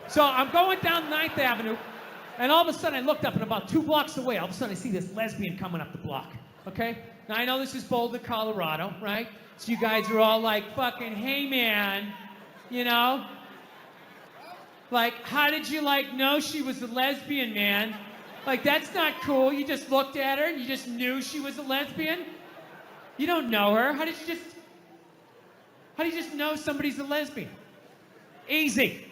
So I'm going down 9th Avenue, and all of a sudden I looked up, and about 2 blocks away, all of a sudden I see this lesbian coming up the block, okay? Now I know this is Boulder, Colorado, right? So you guys are all like, fucking, hey man, you know? Like, how did you like know she was a lesbian, man? Like, that's not cool. You just looked at her and you just knew she was a lesbian? You don't know her. How do you just know somebody's a lesbian? Easy.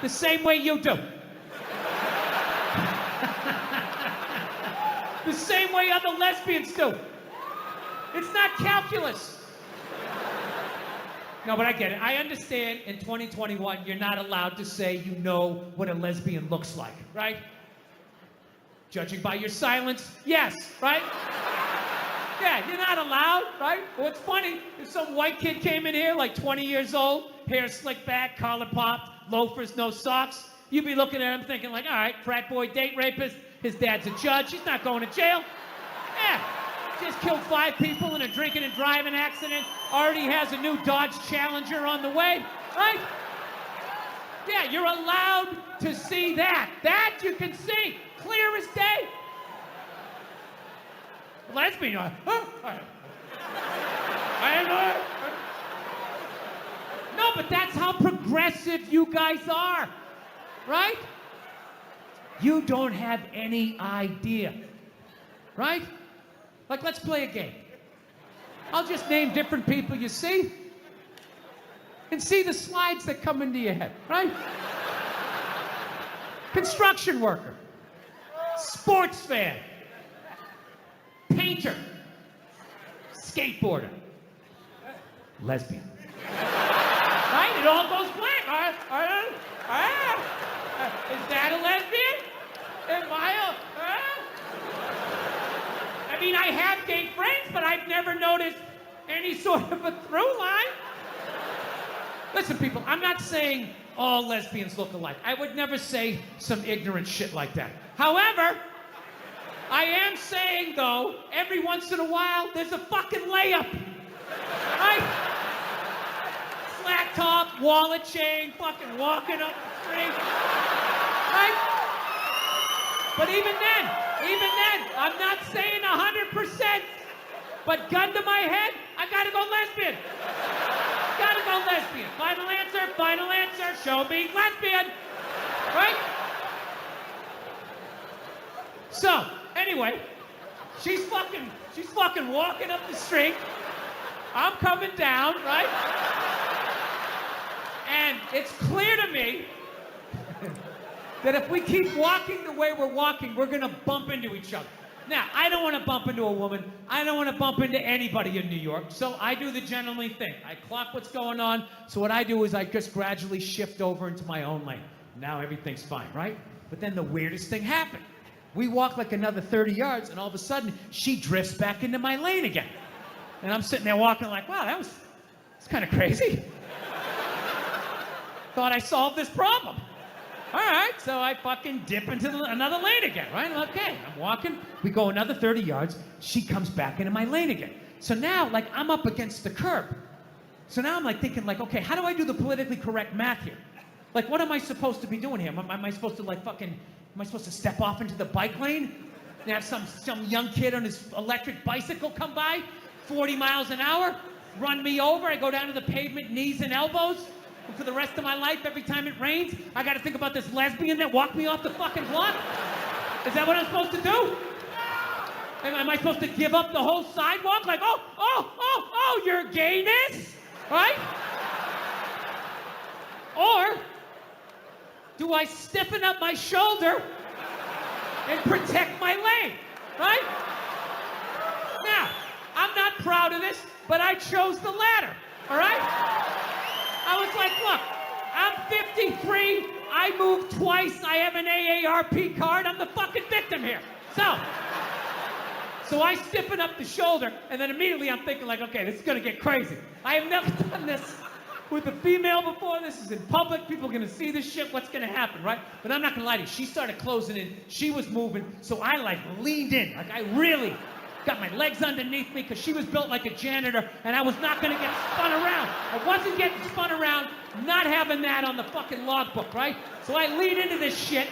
The same way you do. The same way other lesbians do. It's not calculus. No, but I get it. I understand in 2021, you're not allowed to say you know what a lesbian looks like, right? Judging by your silence, yes, right? Yeah, you're not allowed, right? Well, it's funny. If some white kid came in here, like 20 years old, hair slicked back, collar popped, loafers, no socks, you'd be looking at him thinking like, all right, frat boy, date rapist, his dad's a judge, he's not going to jail. Yeah. Just killed 5 people in a drinking and driving accident. Already has a new Dodge Challenger on the way, right? Yeah, you're allowed to see that. That you can see, clear as day. Lesbian, No, but that's how progressive you guys are, right? You don't have any idea, right? Like, let's play a game. I'll just name different people you see and see the slides that come into your head, right? Construction worker, sports fan, painter, skateboarder, lesbian. Right? It all goes blank. Is that a lesbian? Am I a... I mean, I have gay friends, but I've never noticed any sort of a through line. Listen, people, I'm not saying all lesbians look alike. I would never say some ignorant shit like that. However, I am saying, though, every once in a while, there's a fucking layup. Right? Slack top, wallet chain, fucking walking up the street. Right? But even then, I'm not saying 100%, but gun to my head, I gotta go lesbian. Gotta go lesbian. Final answer, show me lesbian. Right? So, anyway, she's fucking walking up the street. I'm coming down, right? And it's clear to me that if we keep walking the way we're walking, we're gonna bump into each other. Now, I don't wanna bump into a woman. I don't wanna bump into anybody in New York, so I do the gentlemanly thing. I clock what's going on, so what I do is I just gradually shift over into my own lane. Now everything's fine, right? But then the weirdest thing happened. We walk like another 30 yards, and all of a sudden, she drifts back into my lane again. And I'm sitting there walking like, wow, that's kind of crazy. Thought I solved this problem. All right, so I fucking dip into another lane again, right? Okay, I'm walking. We go another 30 yards. She comes back into my lane again. So now, like, I'm up against the curb. So now I'm like thinking, like, okay, how do I do the politically correct math here? Like, what am I supposed to be doing here? Am I supposed to, like, am I supposed to step off into the bike lane and have some young kid on his electric bicycle come by, 40 miles an hour, run me over? I go down to the pavement, knees and elbows. And for the rest of my life, every time it rains, I gotta think about this lesbian that walked me off the fucking block? Is that what I'm supposed to do? Am I supposed to give up the whole sidewalk? Like, oh, your gayness? Right? Or do I stiffen up my shoulder and protect my lane? Right? Now, I'm not proud of this, but I chose the latter. All right? I was like, look, I'm 53, I moved twice, I have an AARP card, I'm the fucking victim here. So I stiffen up the shoulder, and then immediately I'm thinking like, okay, this is gonna get crazy. I have never done this with a female before. This is in public, people are gonna see this shit, what's gonna happen, right? But I'm not gonna lie to you, she started closing in, she was moving, so I like leaned in, like I really got my legs underneath me because she was built like a janitor, and I was not going to get spun around. I wasn't getting spun around, not having that on the fucking logbook, right? So I lead into this shit,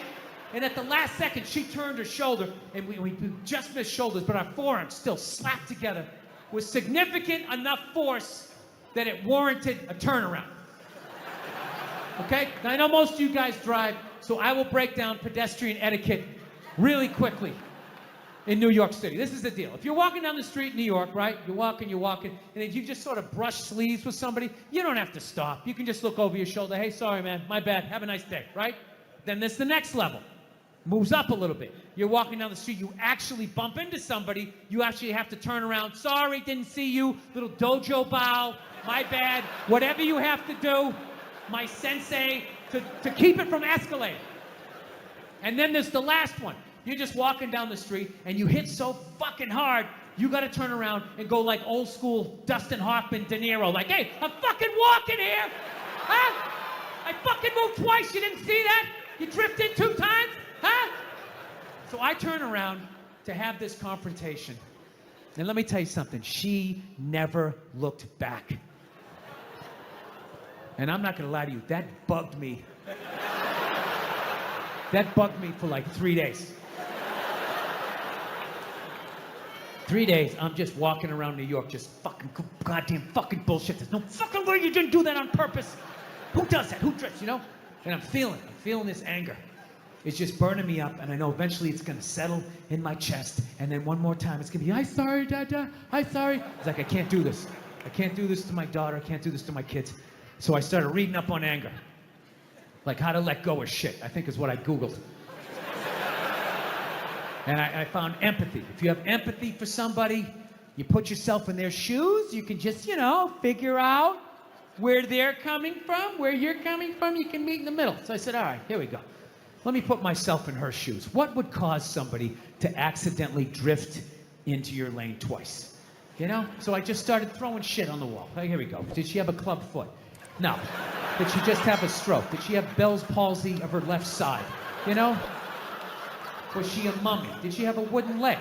and at the last second, she turned her shoulder, and we just missed shoulders, but our forearms still slapped together with significant enough force that it warranted a turnaround. Okay? Now, I know most of you guys drive, so I will break down pedestrian etiquette really quickly in New York City. This is the deal. If you're walking down the street in New York, right? You're walking, and if you just sort of brush sleeves with somebody, you don't have to stop. You can just look over your shoulder. Hey, sorry, man. My bad. Have a nice day, right? Then there's the next level. Moves up a little bit. You're walking down the street, you actually bump into somebody, you actually have to turn around. Sorry, didn't see you. Little dojo bow. My bad. Whatever you have to do, my sensei, to keep it from escalating. And then there's the last one. You're just walking down the street and you hit so fucking hard, you gotta turn around and go like old school Dustin Hoffman, De Niro, like, hey, I'm fucking walking here! Huh? I fucking moved twice, you didn't see that? You drifted 2 times? Huh? So I turn around to have this confrontation. And let me tell you something, she never looked back. And I'm not gonna lie to you, that bugged me. That bugged me for like 3 days. 3 days, I'm just walking around New York, just fucking goddamn fucking bullshit. There's no fucking way you didn't do that on purpose. Who does that? Who drifts, you know? And I'm feeling this anger. It's just burning me up, and I know eventually it's gonna settle in my chest, and then one more time it's gonna be, I'm sorry, Dada, I'm sorry. It's like, I can't do this. I can't do this to my daughter, I can't do this to my kids. So I started reading up on anger. Like how to let go of shit, I think is what I Googled. And I found empathy. If you have empathy for somebody, you put yourself in their shoes, you can just, you know, figure out where they're coming from, where you're coming from, you can meet in the middle. So I said, all right, here we go. Let me put myself in her shoes. What would cause somebody to accidentally drift into your lane twice? You know? So I just started throwing shit on the wall. Oh, here we go. Did she have a club foot? No. Did she just have a stroke? Did she have Bell's palsy of her left side? You know? Was she a mummy? Did she have a wooden leg?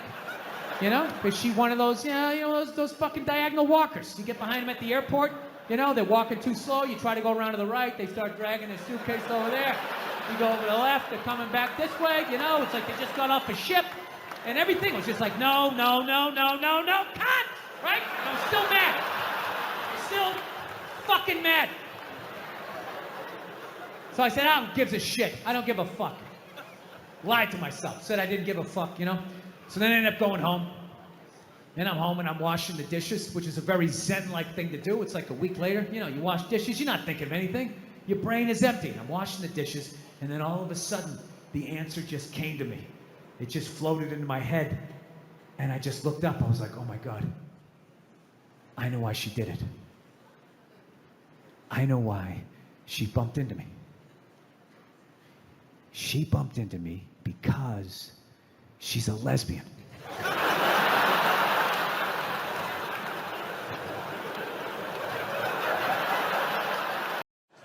You know? Was she one of those, those fucking diagonal walkers? You get behind them at the airport, you know, they're walking too slow, you try to go around to the right, they start dragging their suitcase over there. You go over to the left, they're coming back this way, you know, it's like they just got off a ship, and everything was just like, no, cut! Right? I'm still mad. I'm still fucking mad. So I said, who gives a shit? I don't give a fuck. Lied to myself, said I didn't give a fuck, you know? So then I ended up going home. And I'm home and I'm washing the dishes, which is a very Zen-like thing to do. It's like a week later, you know, you wash dishes, you're not thinking of anything. Your brain is empty. And I'm washing the dishes, and then all of a sudden, the answer just came to me. It just floated into my head, and I just looked up. I was like, oh my God. I know why she did it. I know why she bumped into me. She bumped into me because she's a lesbian.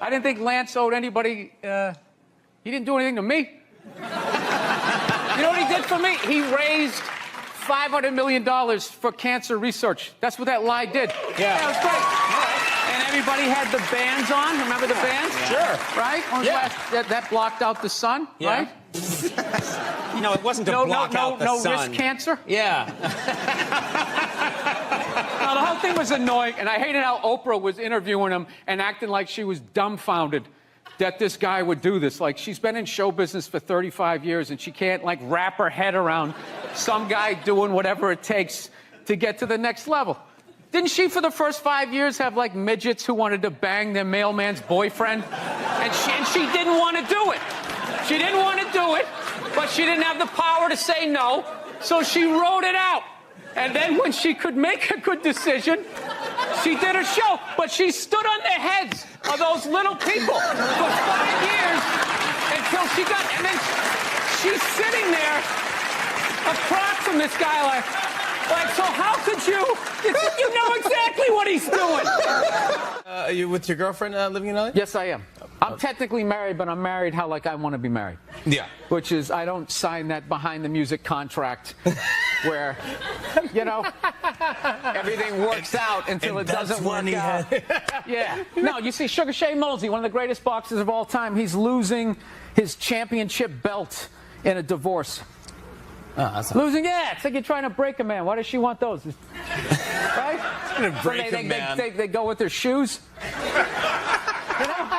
I didn't think Lance owed anybody, he didn't do anything to me. You know what he did for me? He raised $500 million for cancer research. That's what that lie did. Yeah, it was great. And everybody had the bands on. Remember the bands? Yeah. Sure. Right? That blocked out the sun, yeah. right? You know, it wasn't to block out the sun. No risk cancer? Yeah. Now, the whole thing was annoying, and I hated how Oprah was interviewing him and acting like she was dumbfounded that this guy would do this. Like, she's been in show business for 35 years, and she can't, like, wrap her head around some guy doing whatever it takes to get to the next level. Didn't she, for the first 5 years, have, like, midgets who wanted to bang their mailman's boyfriend? And she didn't want to do it. She didn't want to do it, but she didn't have the power to say no, so she wrote it out. And then when she could make a good decision, she did a show. But she stood on the heads of those little people for 5 years until she got... And then she's sitting there across from this guy like, so how could you... You know exactly what he's doing. Are you with your girlfriend living in LA? Yes, I am. I'm technically married, but I'm married how like I want to be married. Yeah. Which is I don't sign that behind the music contract where, you know, everything works out until it doesn't work out. Yeah. No, you see Sugar Shane Mosley, one of the greatest boxers of all time, he's losing his championship belt in a divorce. Losing, yeah. It's like you're trying to break a man. Why does she want those? Right? Trying to break a man. They go with their shoes. You know?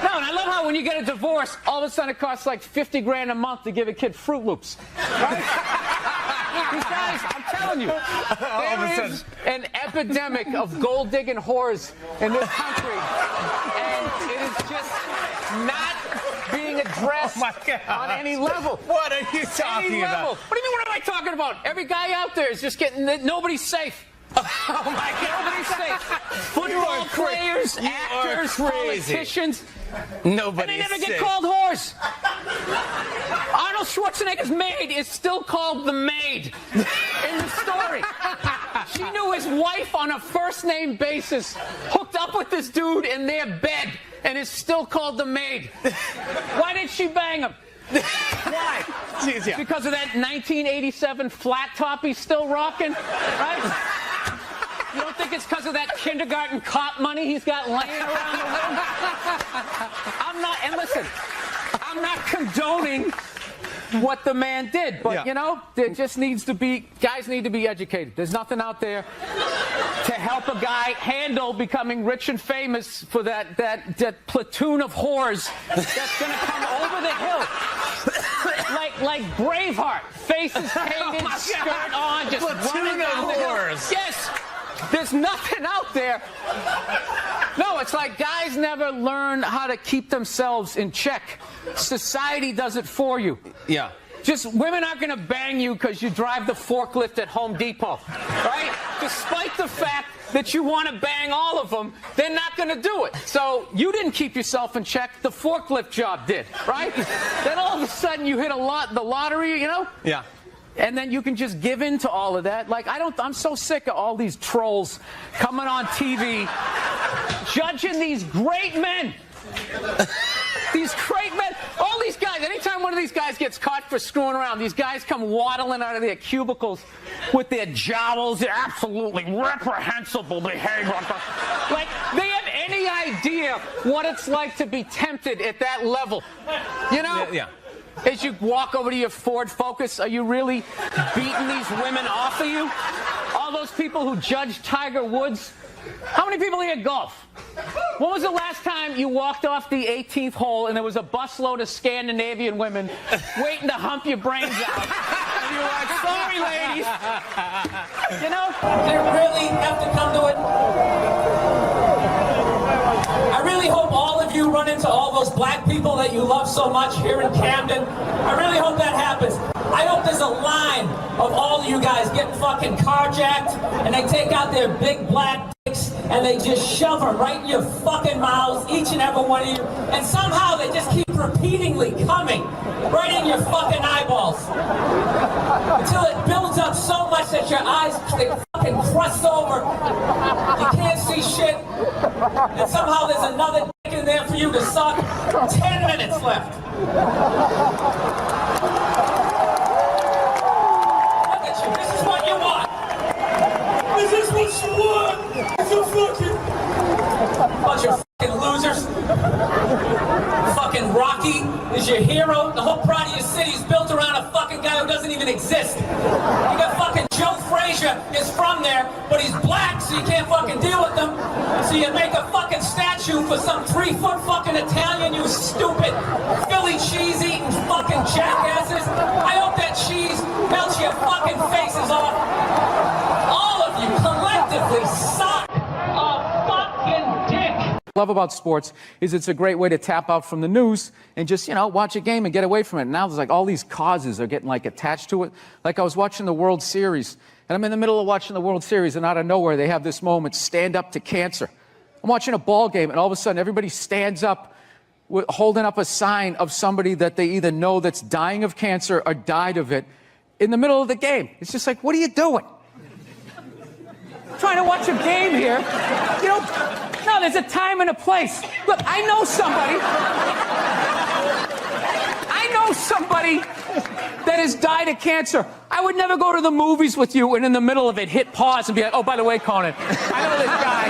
No, and I love how when you get a divorce, all of a sudden it costs like 50 grand a month to give a kid Fruit Loops. Right? These guys, I'm telling you, there is an epidemic of gold-digging whores in this country, and it is just not being addressed on any level. What are you talking about? What do you mean, what am I talking about? Every guy out there is just getting, nobody's safe. Oh my God, nobody's safe. Football players, actors, politicians. Nobody's and they never safe. get called whores. Arnold Schwarzenegger's maid is still called the maid in the story. She knew his wife on a first-name basis, hooked up with this dude in their bed, and is still called the maid. Why did she bang him? Why? Jeez, yeah. Because of that 1987 flat top he's still rocking, right? You don't think it's because of that kindergarten cop money he's got laying around the room? I'm not, and listen, I'm not condoning what the man did, but you know, there just needs to be, guys need to be educated. There's nothing out there to help a guy handle becoming rich and famous for that platoon of whores that's gonna come over the hill. Like Braveheart, faces painted, skirt on, just running down the hill. Yes, there's nothing out there. No, it's like guys never learn how to keep themselves in check. Society does it for you. Yeah. Just women aren't going to bang you because you drive the forklift at Home Depot, right? Despite the fact that you want to bang all of them, they're not going to do it. So you didn't keep yourself in check. The forklift job did, right? Then all of a sudden you hit the lottery, you know? Yeah. And then you can just give in to all of that. Like, I'm so sick of all these trolls coming on TV, judging these great men. These great men, all these guys, anytime one of these guys gets caught for screwing around, these guys come waddling out of their cubicles with their jowls, their absolutely reprehensible behavior. Like, they have any idea what it's like to be tempted at that level. You know? Yeah. As you walk over to your Ford Focus, are you really beating these women off of you? All those people who judge Tiger Woods? How many people here golf? When was the last time you walked off the 18th hole and there was a busload of Scandinavian women waiting to hump your brains out? And you were like, sorry, ladies. You know? They really have to come to it. I really hope all of you run into all those black people that you love so much here in Camden. I really hope that happens. I hope there's a line of all of you guys getting fucking carjacked and they take out their big black dicks and they just shove them right in your fucking mouths, each and every one of you, and somehow they just keep repeatedly coming right in your fucking eyeballs until it builds up so much that your eyes, they fucking crust over. You can't see shit, and somehow there's another dick in there for you to suck. 10 minutes left. Look at you. This is what you want. This is what you want. It's a fucking bunch of fucking losers. Fucking Rocky is your hero. The whole pride of your city is built around a fucking guy who doesn't even exist. You got fucking Joe Frazier is from there, but he's black, so you can't fucking deal with him. So you make a fucking statue for some 3-foot fucking Italian, you stupid Philly cheese eating fucking jackasses. I hope that cheese melts your fucking faces off. All of you collectively suck a fucking dick. Love about sports is it's a great way to tap out from the news and just, you know, watch a game and get away from it. Now there's like all these causes are getting like attached to it. Like I was watching the World Series and I'm in the middle of watching the World Series and out of nowhere they have this moment, stand up to cancer. I'm watching a ball game and all of a sudden everybody stands up holding up a sign of somebody that they either know that's dying of cancer or died of it in the middle of the game. It's just like, what are you doing? I'm trying to watch a game here. You know, No, there's a time and a place. Look, I know somebody that has died of cancer. I would never go to the movies with you and in the middle of it hit pause and be like, oh, by the way, Conan, I know this guy.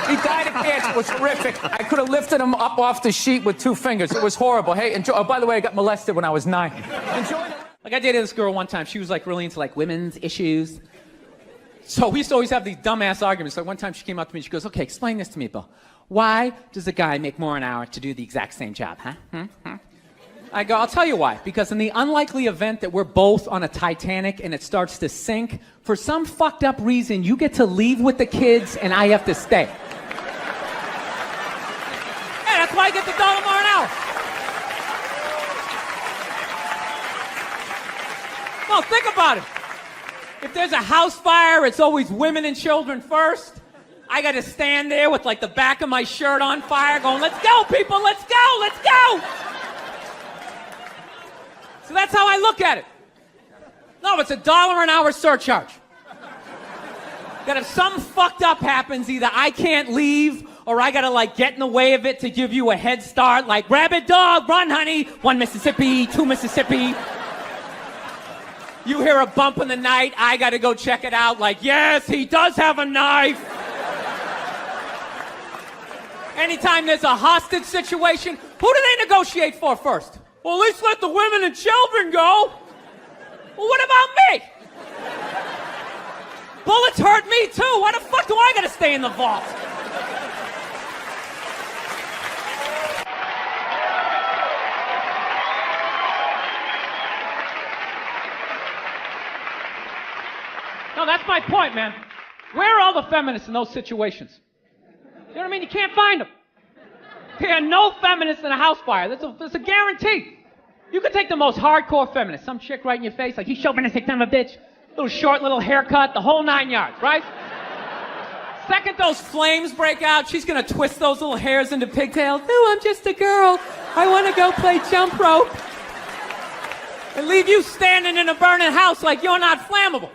He died of cancer. It was horrific. I could have lifted him up off the sheet with 2 fingers. It was horrible. Hey, enjoy. Oh, by the way, I got molested when I was 9. Enjoy. Like, I dated this girl one time. She was like really into like women's issues. So we used to always have these dumbass arguments. So one time she came up to me and she goes, okay, explain this to me, Bill. Why does a guy make more an hour to do the exact same job, huh? I go, I'll tell you why. Because in the unlikely event that we're both on a Titanic and it starts to sink, for some fucked up reason, you get to leave with the kids and I have to stay. Yeah, that's why I get the $1 more an hour. Well, think about it. If there's a house fire, it's always women and children first. I got to stand there with like the back of my shirt on fire going, let's go, people, let's go, let's go. So that's how I look at it. No, it's $1 an hour surcharge. That if something fucked up happens, either I can't leave or I gotta like get in the way of it to give you a head start, like rabid dog, run honey, 1 Mississippi, 2 Mississippi. You hear a bump in the night, I gotta go check it out, like yes, he does have a knife. Anytime there's a hostage situation, who do they negotiate for first? Well, at least let the women and children go. Well, what about me? Bullets hurt me too. Why the fuck do I gotta stay in the vault? No, that's my point, man. Where are all the feminists in those situations? You know what I mean? You can't find them. There are no feminists in a house fire. That's a guarantee. You could take the most hardcore feminist, some chick right in your face, like, he's chauvinistic son of a bitch, little short, little haircut, the whole 9 yards, right? Second those flames break out, she's gonna twist those little hairs into pigtails. No, I'm just a girl. I want to go play jump rope. And leave you standing in a burning house like you're not flammable.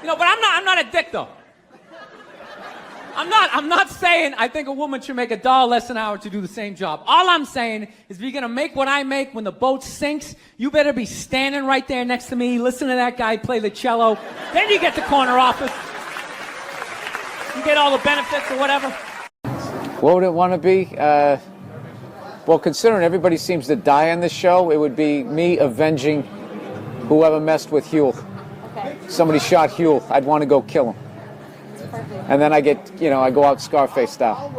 You know, but I'm not a dick, though. I'm not saying I think a woman should make $1 less an hour to do the same job. All I'm saying is if you're going to make what I make when the boat sinks, you better be standing right there next to me, listen to that guy play the cello. Then you get the corner office. You get all the benefits or whatever. What would it want to be? Well, considering everybody seems to die on this show, it would be me avenging whoever messed with Huel. Okay. Somebody shot Huel. I'd want to go kill him. And then I go out Scarface style.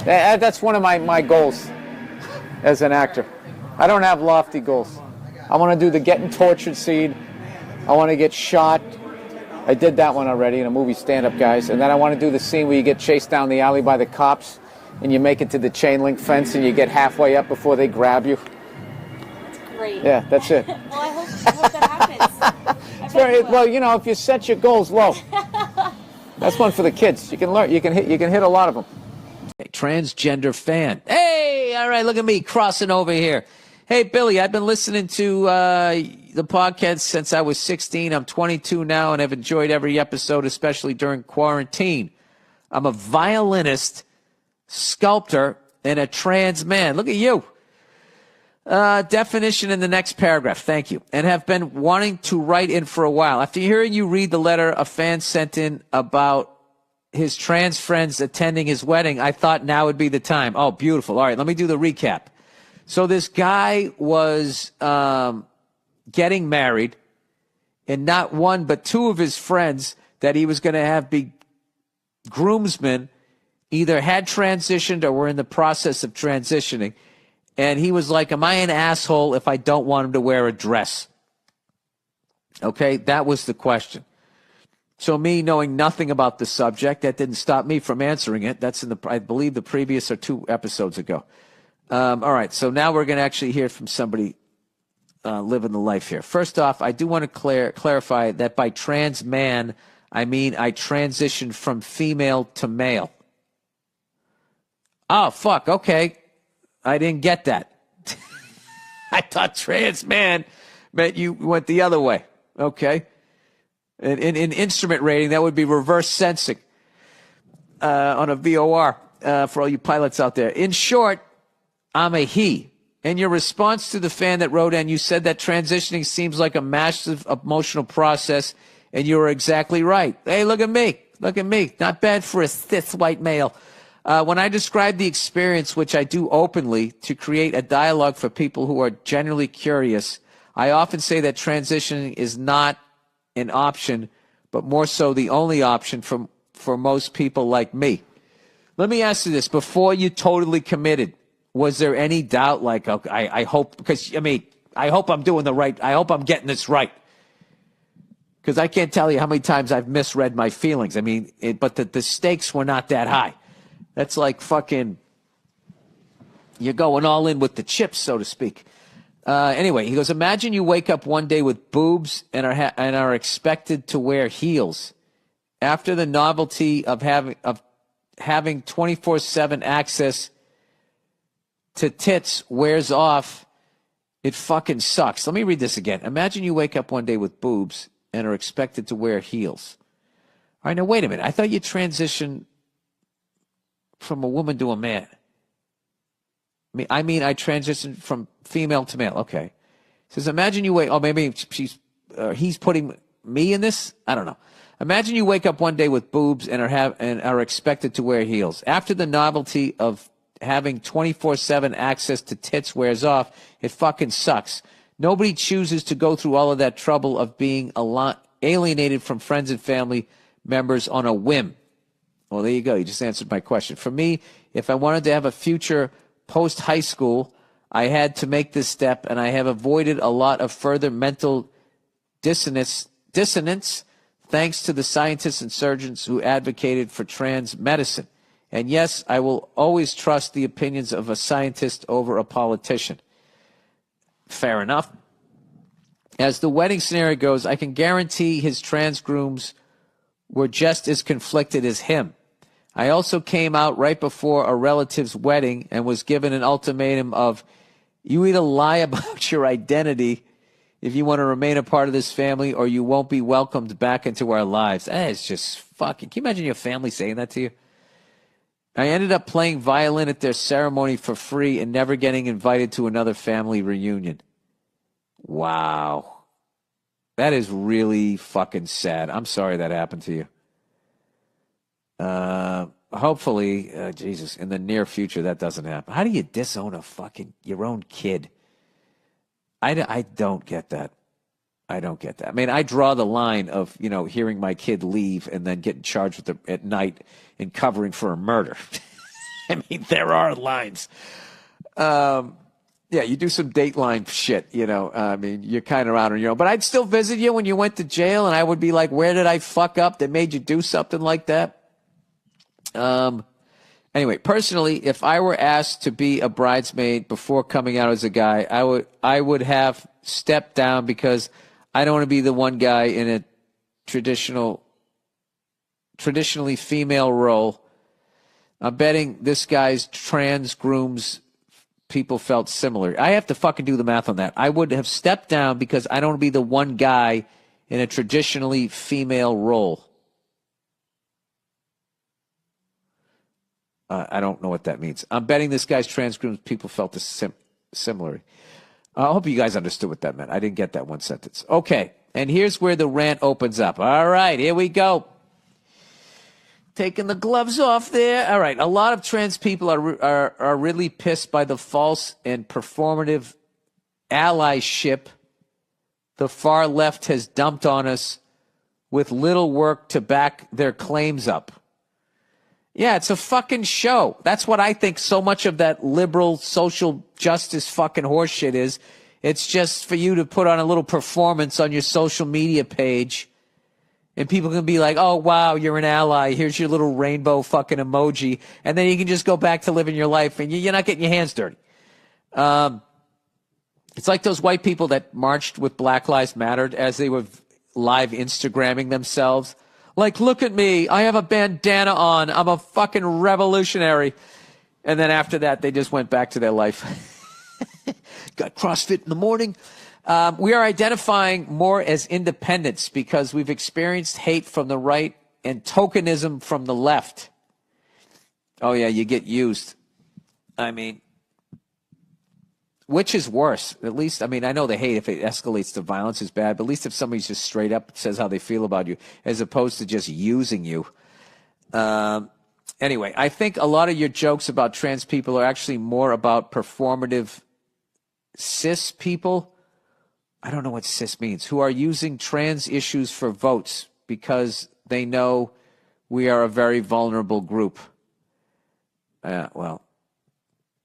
Yeah. That's one of my goals as an actor. I don't have lofty goals. I want to do the getting tortured scene. I want to get shot. I did that one already in a movie, Stand Up Guys. And then I want to do the scene where you get chased down the alley by the cops and you make it to the chain link fence and you get halfway up before they grab you. Great. Yeah, that's it. Well, I hope that happens. Well, you know, if you set your goals low, that's one for the kids. You can learn. You can hit a lot of them. Transgender fan. Hey, all right, look at me crossing over here. Hey, Billy, I've been listening to the podcast since I was 16. I'm 22 now, and I've enjoyed every episode, especially during quarantine. I'm a violinist, sculptor, and a trans man. Look at you. Definition in the next paragraph. Thank you. And have been wanting to write in for a while. After hearing you read the letter a fan sent in about his trans friends attending his wedding, I thought now would be the time. Oh, beautiful. All right, let me do the recap. So this guy was getting married, and not one but two of his friends that he was going to have be groomsmen either had transitioned or were in the process of transitioning. And he was like, am I an asshole if I don't want him to wear a dress? Okay, that was the question. So me knowing nothing about the subject, that didn't stop me from answering it. That's in I believe the previous or 2 episodes ago. All right, so now we're going to actually hear from somebody living the life here. First off, I do want to clarify that by trans man, I mean I transitioned from female to male. Oh, fuck, okay. I didn't get that. I thought trans man meant you went the other way. Okay. In instrument rating, that would be reverse sensing on a VOR for all you pilots out there. In short, I'm a he. In your response to the fan that wrote in, you said that transitioning seems like a massive emotional process, and you were exactly right. Hey, look at me. Look at me. Not bad for a cis white male. When I describe the experience, which I do openly, to create a dialogue for people who are genuinely curious, I often say that transitioning is not an option, but more so the only option for most people like me. Let me ask you this. Before you totally committed, was there any doubt like, okay, I hope, because, I mean, I hope I'm doing the right, I hope I'm getting this right. Because I can't tell you how many times I've misread my feelings. I mean, but the stakes were not that high. That's like fucking, you're going all in with the chips, so to speak. Anyway, he goes, imagine you wake up one day with boobs and are expected to wear heels. After the novelty of having 24/7 access to tits wears off, it fucking sucks. Let me read this again. Imagine you wake up one day with boobs and are expected to wear heels. All right, now wait a minute. I thought you transitioned from a woman to a man. I mean, I transitioned from female to male. Okay. It says, imagine you wake. Oh, maybe he's putting me in this. I don't know. Imagine you wake up one day with boobs and are expected to wear heels. After the novelty of having 24/7 access to tits wears off, it fucking sucks. Nobody chooses to go through all of that trouble of being alienated from friends and family members on a whim. Well, there you go. You just answered my question. For me, if I wanted to have a future post-high school, I had to make this step, and I have avoided a lot of further mental dissonance thanks to the scientists and surgeons who advocated for trans medicine. And yes, I will always trust the opinions of a scientist over a politician. Fair enough. As the wedding scenario goes, I can guarantee his trans grooms were just as conflicted as him. I also came out right before a relative's wedding and was given an ultimatum of, you either lie about your identity if you want to remain a part of this family, or you won't be welcomed back into our lives. That is just fucking, can you imagine your family saying that to you? I ended up playing violin at their ceremony for free and never getting invited to another family reunion. Wow. That is really fucking sad. I'm sorry that happened to you. Hopefully, Jesus, in the near future, that doesn't happen. How do you disown your own kid? I don't get that. I don't get that. I mean, I draw the line of, hearing my kid leave and then getting charged with at night and covering for a murder. I mean, there are lines. Yeah, you do some Dateline shit, I mean, you're kind of out on your own. But I'd still visit you when you went to jail, and I would be like, where did I fuck up that made you do something like that? Anyway, personally, if I were asked to be a bridesmaid before coming out as a guy, I would have stepped down because I don't want to be the one guy in a traditionally female role. I'm betting this guy's trans grooms people felt similar. I have to fucking do the math on that. I would have stepped down because I don't want to be the one guy in a traditionally female role. I don't know what that means. I'm betting this guy's trans grooms people felt similar. I hope you guys understood what that meant. I didn't get that one sentence. Okay, and here's where the rant opens up. All right, here we go. Taking the gloves off there. All right, a lot of trans people are really pissed by the false and performative allyship the far left has dumped on us with little work to back their claims up. Yeah, it's a fucking show. That's what I think so much of that liberal social justice fucking horseshit is. It's just for you to put on a little performance on your social media page, and people can be like, oh, wow, you're an ally. Here's your little rainbow fucking emoji. And then you can just go back to living your life, and you're not getting your hands dirty. It's like those white people that marched with Black Lives Matter as they were live Instagramming themselves. Like, look at me. I have a bandana on. I'm a fucking revolutionary. And then after that, they just went back to their life. Got CrossFit in the morning. We are identifying more as independents because we've experienced hate from the right and tokenism from the left. Oh, yeah, you get used. I mean, which is worse? At least, I mean, I know the hate, if it escalates to violence, is bad, but at least if somebody's just straight up says how they feel about you, as opposed to just using you. Anyway, I think a lot of your jokes about trans people are actually more about performative cis people. I don't know what cis means, who are using trans issues for votes because they know we are a very vulnerable group. Well,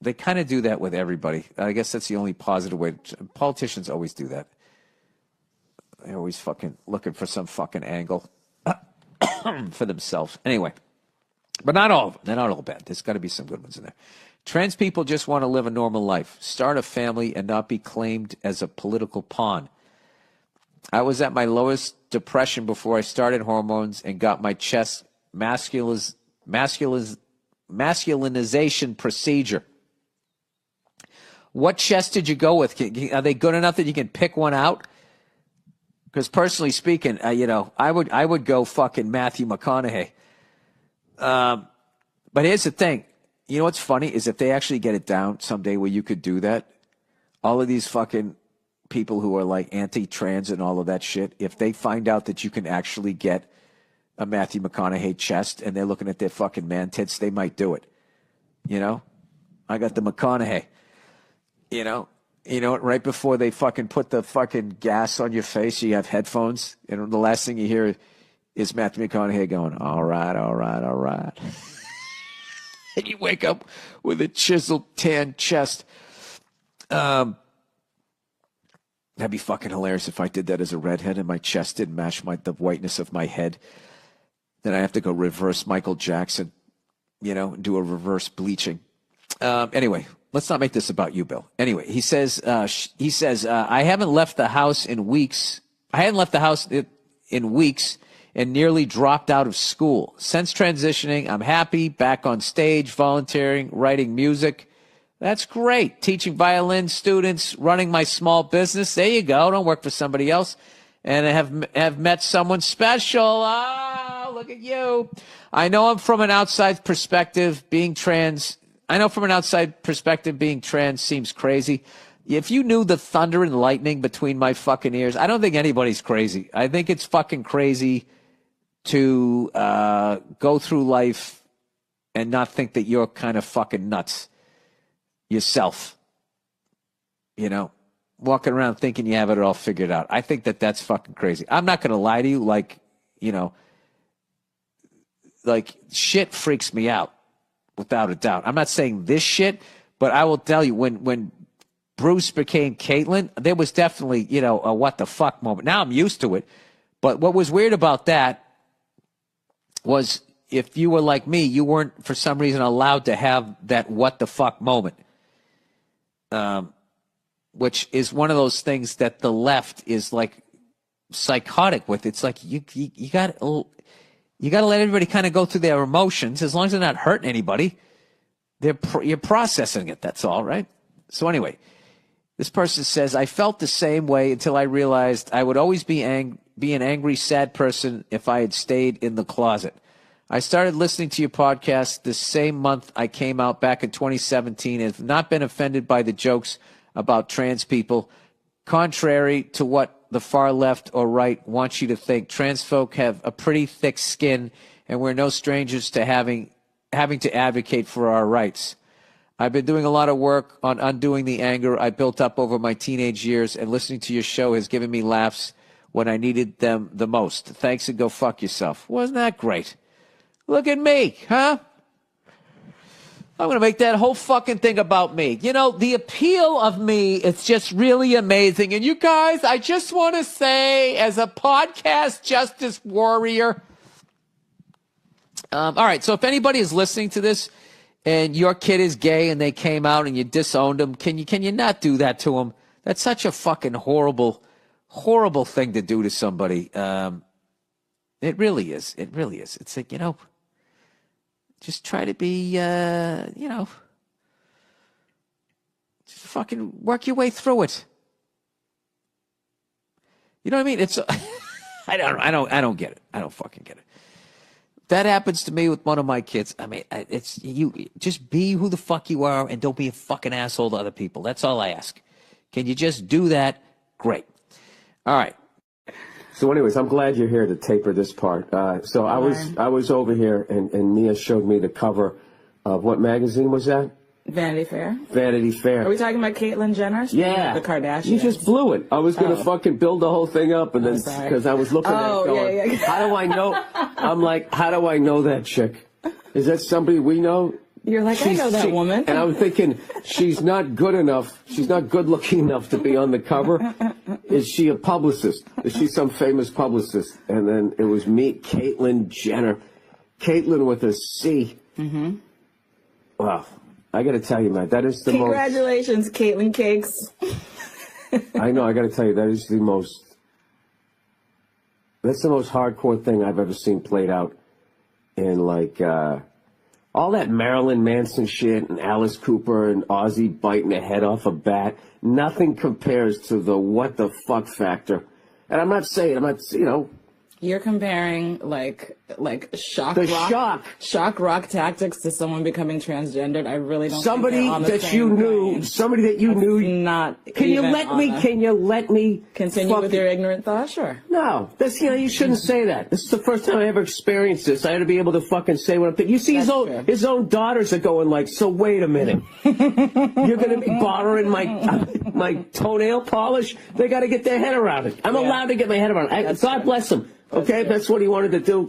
they kind of do that with everybody. I guess that's the only positive way. Politicians always do that. They're always fucking looking for some fucking angle for themselves. Anyway, but not all of them. They're not all bad. There's got to be some good ones in there. Trans people just want to live a normal life, start a family, and not be claimed as a political pawn. I was at my lowest depression before I started hormones and got my chest masculinization procedure. What chest did you go with? Are they good enough that you can pick one out? Because personally speaking, I would go fucking Matthew McConaughey. But here's the thing. You know what's funny is if they actually get it down someday where you could do that, all of these fucking people who are like anti-trans and all of that shit, if they find out that you can actually get a Matthew McConaughey chest and they're looking at their fucking man tits, they might do it. You know? I got the McConaughey. You know, right before they fucking put the fucking gas on your face, you have headphones, and the last thing you hear is Matthew McConaughey going, all right, all right, all right. And you wake up with a chiseled tan chest. That'd be fucking hilarious if I did that as a redhead and my chest didn't match the whiteness of my head. Then I have to go reverse Michael Jackson, and do a reverse bleaching. Anyway, let's not make this about you, Bill. Anyway, he says, I haven't left the house in weeks. I hadn't left the house in weeks and nearly dropped out of school. Since transitioning, I'm happy, back on stage, volunteering, writing music. That's great. Teaching violin students, running my small business. There you go. Don't work for somebody else. And I have met someone special. Oh, look at you. I know from an outside perspective, being trans seems crazy. If you knew the thunder and lightning between my fucking ears, I don't think anybody's crazy. I think it's fucking crazy to go through life and not think that you're kind of fucking nuts yourself. Walking around thinking you have it all figured out. I think that that's fucking crazy. I'm not going to lie to you. Like shit freaks me out without a doubt. I'm not saying this shit, but I will tell you when Bruce became Caitlyn, there was definitely, a what the fuck moment. Now I'm used to it. But what was weird about that was if you were like me, you weren't for some reason allowed to have that what the fuck moment. Which is one of those things that the left is like psychotic with. It's like you got to let everybody kind of go through their emotions as long as they're not hurting anybody. You're processing it. That's all, right? So anyway, this person says, I felt the same way until I realized I would always be an angry, sad person if I had stayed in the closet. I started listening to your podcast the same month I came out back in 2017 and have not been offended by the jokes about trans people. Contrary to what the far left or right wants you to think, trans folk have a pretty thick skin and we're no strangers to having to advocate for our rights. I've been doing a lot of work on undoing the anger I built up over my teenage years, and listening to your show has given me laughs when I needed them the most. Thanks, and go fuck yourself. Wasn't that great? Look at me, huh? I'm going to make that whole fucking thing about me. The appeal of me, it's just really amazing. And you guys, I just want to say, as a podcast justice warrior, all right, so if anybody is listening to this and your kid is gay and they came out and you disowned them, can you not do that to them? That's such a fucking horrible, horrible thing to do to somebody. It really is. It really is. It's like, just try to be, just fucking work your way through it. You know what I mean? It's I don't get it. I don't fucking get it. That happens to me with one of my kids. I mean, it's you just be who the fuck you are and don't be a fucking asshole to other people. That's all I ask. Can you just do that? Great. All right. So anyways, I'm glad you're here to taper this part. So I was over here and Nia showed me the cover of what magazine was that? Vanity Fair. Vanity Fair. Are we talking about Caitlyn Jenner? Yeah. The Kardashians. You just blew it. I was going to fucking build the whole thing up and then, because I was looking at it going, how do I know? I'm like, how do I know that chick? Is that somebody we know? You're like, I know that woman. And I'm thinking, she's not good enough. She's not good looking enough to be on the cover. Is she a publicist? Is she some famous publicist? And then it was me, Caitlyn Jenner. Caitlyn with a C. Mm-hmm. Wow. I got to tell you, man, that is the Congratulations, Caitlyn Cakes. I know, I got to tell you, that's the most hardcore thing I've ever seen played out in, like, all that Marilyn Manson shit and Alice Cooper and Ozzy biting the head off a bat. Nothing compares to the what the fuck factor. And I'm not, you know. You're comparing like shock rock tactics to someone becoming transgendered. I really don't. Somebody that you knew. Not. Can you let me continue with your ignorant thought? Sure. No, you shouldn't say that. This is the first time I ever experienced this. I had to be able to fucking say what I'm thinking. You see, his own daughters are going like, so wait a minute, you're gonna be borrowing my toenail polish? They got to get their head around it. I'm allowed to get my head around it. God bless him. Okay, that's what he wanted to do.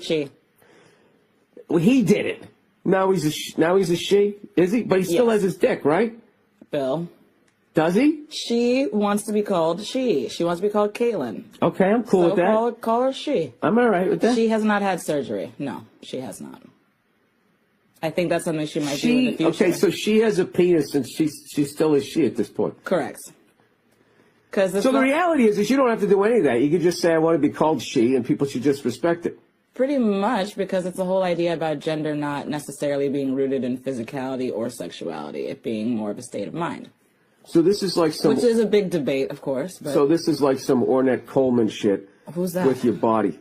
Well, he did it. Now he's a she, is he? But he still has his dick, right? Bill. Does he? She wants to be called she. She wants to be called Caitlyn. Okay, I'm cool with that. Call her she. I'm all right with that. She has not had surgery. No, she has not. I think that's something she might do in the future. Okay, so she has a penis and she still is she at this point. Correct. So the reality is you don't have to do any of that. You could just say, I want to be called she, and people should just respect it. Pretty much, because it's the whole idea about gender not necessarily being rooted in physicality or sexuality, it being more of a state of mind. So this is like some... Which is a big debate, of course. But so this is like some Ornette Coleman shit. Who's that? With your body.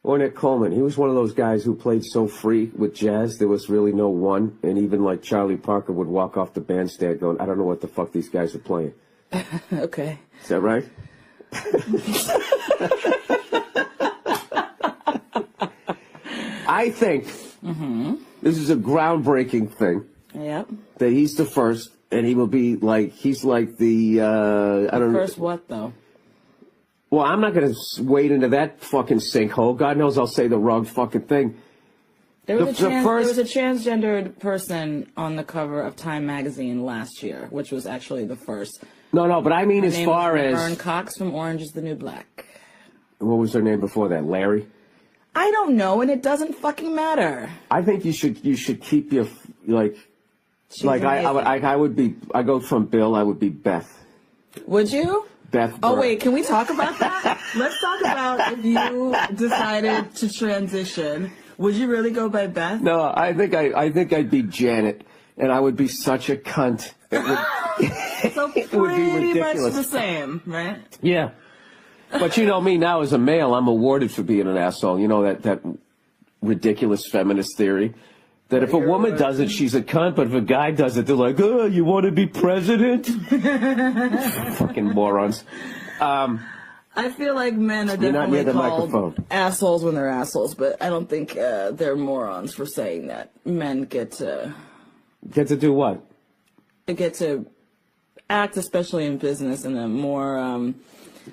Ornette Coleman, he was one of those guys who played so free with jazz, there was really no one, and even like Charlie Parker would walk off the bandstand going, I don't know what the fuck these guys are playing. Okay. Is that right? I think this is a groundbreaking thing. Yep. That he's the first, and he will be like, he's like the, I don't know. First what, though? Well, I'm not going to wade into that fucking sinkhole. God knows I'll say the wrong fucking thing. There was a transgendered person on the cover of Time magazine last year, which was actually the first. No, but I mean, as far as Laverne Cox from Orange is the New Black. What was her name before that? Larry? I don't know, and it doesn't fucking matter. I think you should keep your I would be. I go from Bill. I would be Beth. Would you? Beth. Oh Burr. wait, can we talk about that? Let's talk about if you decided to transition. Would you really go by Beth? No, I think I'd be Janet, and I would be such a cunt. So it would be pretty much ridiculous. the same, right? Yeah. But you know me now as a male, I'm awarded for being an asshole. You know that ridiculous feminist theory that if a woman does it, she's a cunt, but if a guy does it, they're like, oh, you want to be president? Fucking morons. I feel like men are definitely called assholes when they're assholes, but I don't think they're morons for saying that. Men get to do what? They get to act, especially in business, in a more,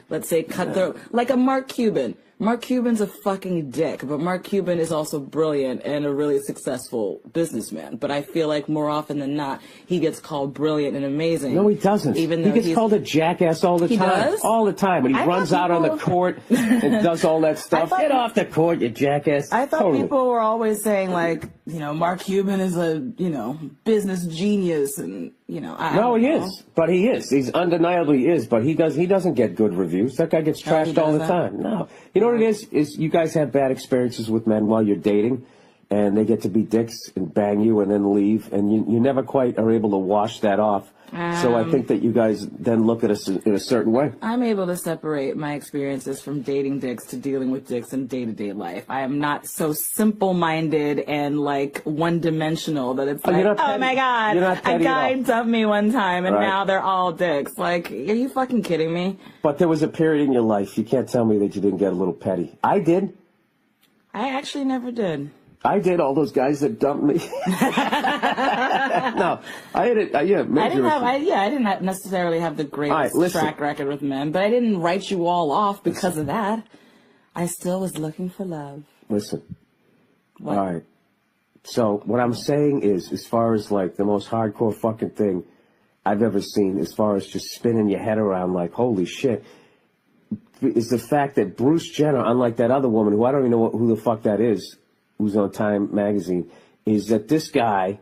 let's say, cutthroat, like a Mark Cuban. Mark Cuban's a fucking dick, but Mark Cuban is also brilliant and a really successful businessman. But I feel like more often than not, he gets called brilliant and amazing. No, he doesn't. Even though he gets called a jackass all the time. Does? All the time. When he runs out on the court and does all that stuff. Get off the court, you jackass. I thought people were always saying, like, you know, Mark Cuban is a, you know, business genius and, you know, No, he is. But he is. He's undeniably is. But he doesn't get good reviews. That guy gets trashed all the time. No. You know what it is you guys have bad experiences with men while you're dating. and they get to be dicks and bang you and then leave, and you never quite are able to wash that off. So I think that you guys then look at us in a certain way. I'm able to separate my experiences from dating dicks to dealing with dicks in day-to-day life. I am not so simple-minded and like one-dimensional that it's like, oh my God, a guy dumped me one time and now they're all dicks. Like, are you fucking kidding me? But there was a period in your life, you can't tell me that you didn't get a little petty. I did. I actually never did. I did. All those guys that dumped me. No, I had it. Yeah, I didn't necessarily have the greatest track record with men, but I didn't write you all off because of that. I still was looking for love. Listen. What? All right. So what I'm saying is, as far as like the most hardcore fucking thing I've ever seen, as far as just spinning your head around like, holy shit, is the fact that Bruce Jenner, unlike that other woman who I don't even know who the fuck that is, who's on Time magazine, is that this guy,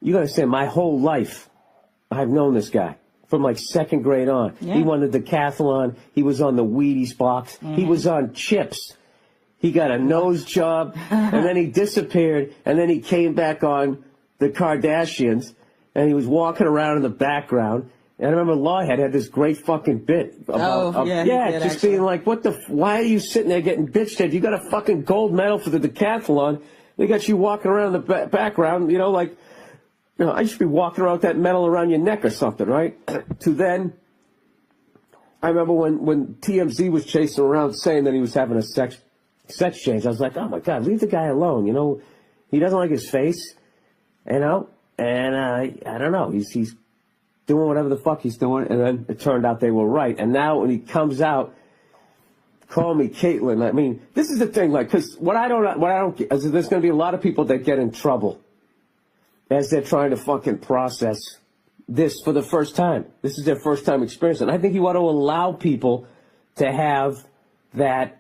you gotta say, my whole life, I've known this guy from like second grade on. Yeah. He won the decathlon. He was on the Wheaties box. Mm-hmm. He was on Chips. He got a nose job, and then he disappeared, and then he came back on the Kardashians, and he was walking around in the background. And I remember Lawhead had this great fucking bit about, just being like, why are you sitting there getting bitched at? You got a fucking gold medal for the decathlon. They got you walking around in the background, I should be walking around with that medal around your neck or something, right? To then, I remember when TMZ was chasing around saying that he was having a sex change, I was like, oh my God, leave the guy alone, he doesn't like his face, and I don't know, he's doing whatever the fuck he's doing, and then it turned out they were right. And now when he comes out, call me Caitlyn. I mean, this is the thing, like, because what I don't get is there's going to be a lot of people that get in trouble as they're trying to fucking process this for the first time. This is their first time experience, and I think you ought to allow people to have that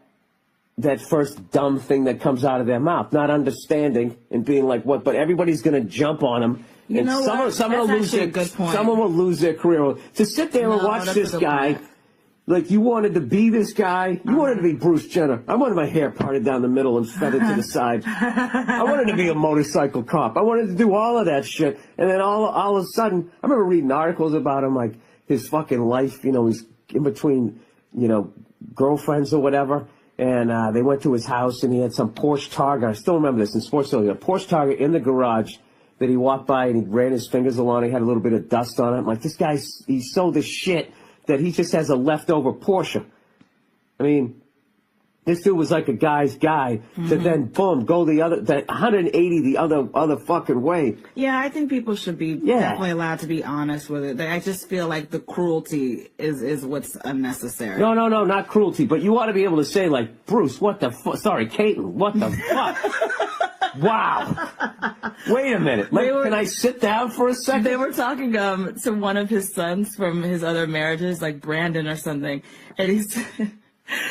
first dumb thing that comes out of their mouth, not understanding and being like, what? But everybody's going to jump on them. You know what? Someone will lose their career. To sit there and watch this guy, like you wanted to be this guy, you wanted to be Bruce Jenner. I wanted my hair parted down the middle and feathered to the side. I wanted to be a motorcycle cop. I wanted to do all of that shit. And then all of a sudden, I remember reading articles about him, like his fucking life, he's in between, girlfriends or whatever. And they went to his house and he had some Porsche Target. I still remember this in Sports Illustrated. A Porsche Target in the garage that he walked by and he ran his fingers along. He had a little bit of dust on it. I'm like, this guy, he's so the shit that he just has a leftover Porsche. I mean, this dude was like a guy's guy to then, boom, go the 180 the other fucking way. Yeah, I think people should be definitely allowed to be honest with it. I just feel like the cruelty is what's unnecessary. No, not cruelty, but you ought to be able to say, like, Bruce, what the fuck? Sorry, Caitlyn, what the fuck? Wow. Wait a minute. Can I sit down for a second? They were talking to one of his sons from his other marriages, like Brandon or something, and he said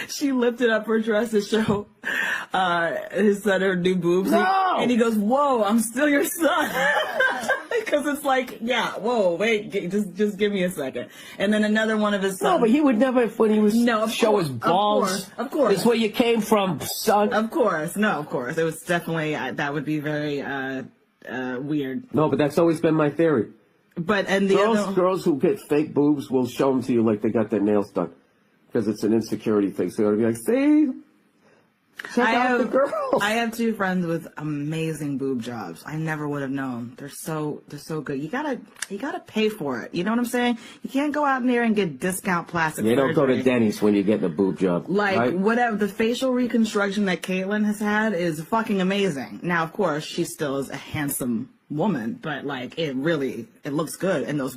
she lifted up her dress to show his son her new boobs. No! And he goes, whoa, I'm still your son. Because it's like, yeah, whoa, wait, just give me a second. And then another one of his sons. No, but he would never, when he was show his balls. Of course. It's where you came from, son. Of course. No, of course. It was definitely, that would be very weird. No, but that's always been my theory. But, and girls who get fake boobs will show them to you like they got their nails done. Because it's an insecurity thing. So they're going to be like, see? Check out the girls. I have two friends with amazing boob jobs. I never would have known. They're so good. You gotta pay for it. You know what I'm saying? You can't go out in there and get discount plastic surgery. Don't go to Denny's when you're getting a boob job. Like, right? Whatever. The facial reconstruction that Caitlyn has had is fucking amazing. Now, of course, she still is a handsome woman, but like, it looks good. And those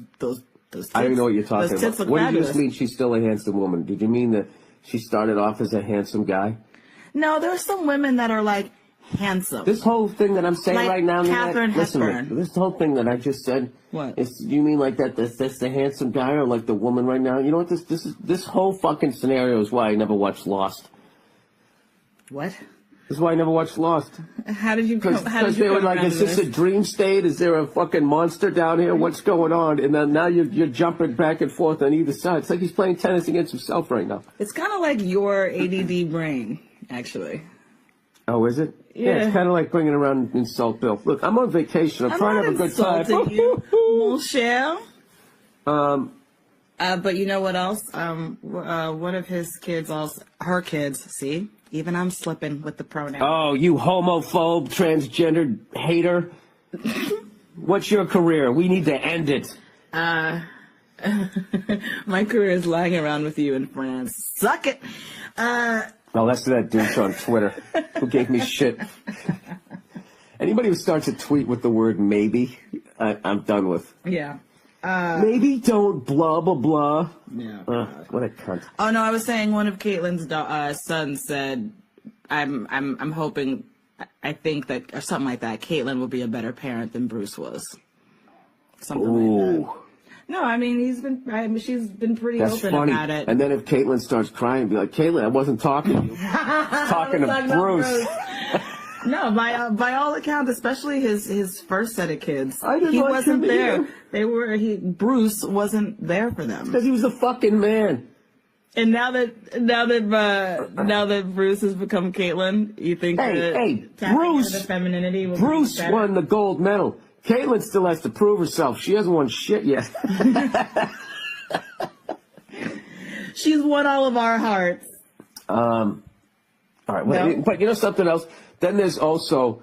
tits, I don't even know what you're talking about. What do you just mean she's still a handsome woman? Did you mean that she started off as a handsome guy? No, there's some women that are like handsome. This whole thing that I'm saying like right now, Catherine listen, Hepburn. This whole thing that I just said. What? You mean like that's the handsome guy or like the woman right now? You know what? This whole fucking scenario is why I never watched Lost. What? This is why I never watched Lost. How did you come? Because they were like, is this a dream state? Is there a fucking monster down here? What's going on? And then now you're jumping back and forth on either side. It's like he's playing tennis against himself right now. It's kind of like your ADD brain, actually. Oh, is it? Yeah. It's kind of like bringing around an insult bill. Look, I'm on vacation. I'm trying to have a good time. You, mon cher. But you know what else? One of his kids also, her kids, see? Even I'm slipping with the pronoun. Oh, you homophobe, transgender hater. What's your career? We need to end it. My career is lying around with you in France. Suck it. Oh, that's that douche on Twitter who gave me shit. Anybody who starts a tweet with the word maybe, I'm done with. Yeah. Maybe don't blah, blah, blah. Yeah. What a cunt. Oh no, I was saying one of Caitlin's sons said, "I'm hoping, I think that or something like that. Caitlin will be a better parent than Bruce was." Something like that. No, I mean she's been pretty That's open funny. about it. And then if Caitlin starts crying, be like, "Caitlin, I wasn't talking to you. I was talking to Bruce." No, by all accounts, especially his first set of kids, He wasn't there. Bruce wasn't there for them because he was a fucking man. And now that Bruce has become Caitlin, you think Hey, tapping Bruce, into the femininity will Bruce be better? won the gold medal. Caitlin still has to prove herself. She hasn't won shit yet. She's won all of our hearts. All right, No. but you know something else? Then there's also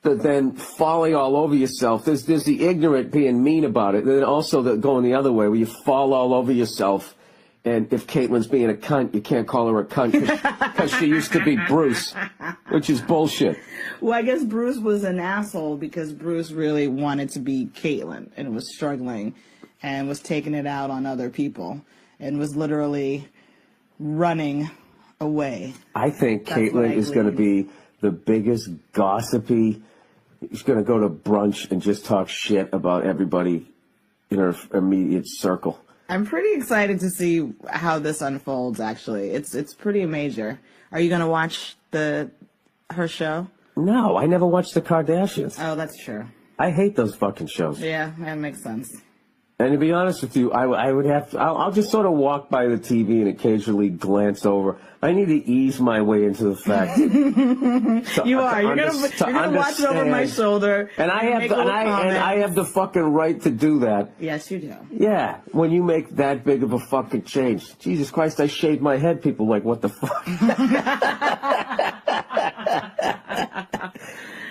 the falling all over yourself. There's the ignorant being mean about it. And then also the going the other way where you fall all over yourself. And if Caitlin's being a cunt, you can't call her a cunt because she used to be Bruce, which is bullshit. Well, I guess Bruce was an asshole because Bruce really wanted to be Caitlin and was struggling and was taking it out on other people and was literally running away. I think That's Caitlin what I is going to believe. be the biggest gossipy. She's going to go to brunch and just talk shit about everybody in her immediate circle. I'm pretty excited to see how this unfolds. Actually, it's pretty major. Are you gonna watch her show? No, I never watched the Kardashians. Oh, that's true. I hate those fucking shows. Yeah, that makes sense. And to be honest with you, I would have to, I'll just sort of walk by the TV and occasionally glance over. I need to ease my way into the fact. You're gonna watch it over my shoulder. And I have the fucking right to do that. Yes, you do. Yeah, when you make that big of a fucking change. Jesus Christ, I shaved my head. People like, what the fuck?